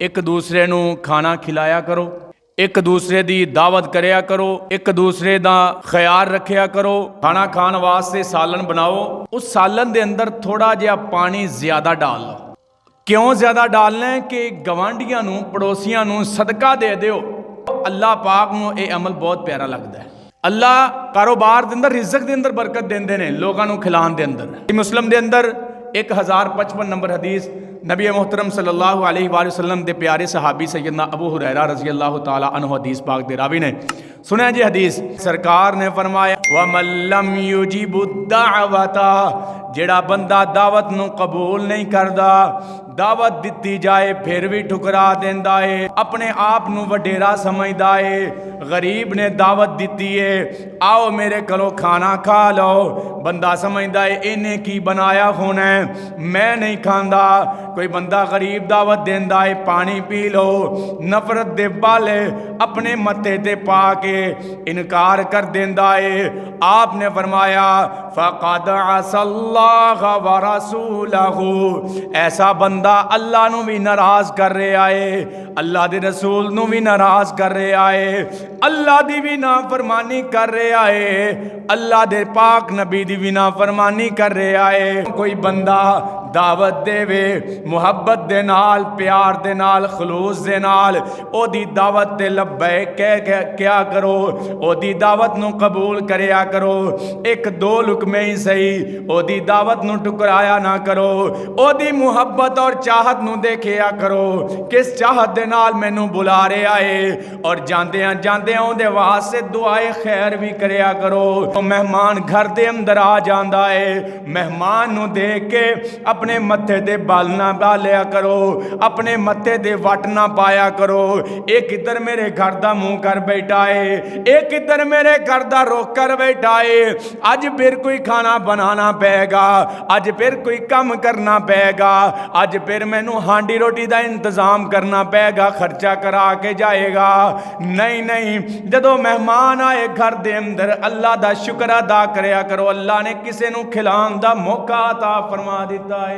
एक दूसरे नू खाना खिलाया करो, एक दूसरे दी दावत करया करो, एक दूसरे दा ख्याल रखया करो। खाना खान वास्ते सालन बनाओ, उस सालन दे अंदर थोड़ा जिहा पानी ज्यादा डाल लो। क्यों ज्यादा डालना है कि गवांढियां नू पड़ोसियां नू सदका दे दिओ। अल्लाह पाक नू ये अमल बहुत प्यारा लगता है। अल्लाह कारोबार के अंदर रिज़्क के अंदर बरकत देंदे ने, लोगों को खिलाने के अंदर। मुस्लिम के अंदर 1055 नंबर हदीस नबी मोहतरम सल्लल्लाहु अलैहि वसल्लम के प्यारे सहाबी सैयदना अबू हुरैरा रज़ी अल्लाह तआला अन्हु हदीस पाक दे रावी ने सुना जी हदीस। सरकार ने फरमाया व मल्लम युजीबु दावता, जेड़ा बंदा दावत नू कबूल नहीं करदा, दावत दी जाए फिर भी ठुकरा देंदा है, अपने आप नू वडेरा समझदा है। गरीब ने दावत दी है, आओ मेरे कोलों खाना खा लो, बंदा समझदा है इन्हें की बनाया होना है, मैं नहीं खांदा। कोई बंदा गरीब दावत देंदा है, पानी पी लो, नफरत दे बाले अपने मत्थे ते पा के इनकार कर देंदा है। आपने फरमाया फ़क़द असल्लाह व रसूलहू, ऐसा बंदा अल्लाह नू भी नाराज कर रहा है, अल्लाह दे रसूल नू भी नाराज कर रहा है, अल्लाह दी भी नाफरमानी कर रहा है, अल्लाह दे पाक नबी दी भी नाफरमानी कर रहा है। कोई बंदा दावत देवे मुहब्बत दे नाल, प्यार दे नाल, खलूस दे नाल, ओदी दावत ते लब्बैक कह क्या करो, ओदी दावत नू कबूल करया करो। एक दो लुकमे ही सही, ओदी दावत नू टुकराया ना करो, ओदी मुहब्बत और चाहत नू देखिया करो, किस चाहत दे नाल मैनू बुला रहा है, और जांदियां जांदियां उहदे वास्ते दुआए खैर भी करया करो। मेहमान घर दे अंदर आ जांदा है, मेहमान नू देख के अपने मत्थे दे बाल ना बालिया करो, अपने मत्थे दे वट ना पाया करो। एक इधर मेरे घर दा मुंह कर बैठा है, एक इधर मेरे घर दा रोक कर बैठा है, अज फिर कोई खाना बनाना पेगा, अज फिर कोई काम करना पेगा, अज फिर मैनू हांडी रोटी का इंतजाम करना पेगा, खर्चा करा के जाएगा। नहीं नहीं, जदों मेहमान आए घर दे अंदर अल्लाह दा शुक्र अदा करया करो, अल्लाह ने किसी नू खिलाने दा मौका अता फरमा दिता है।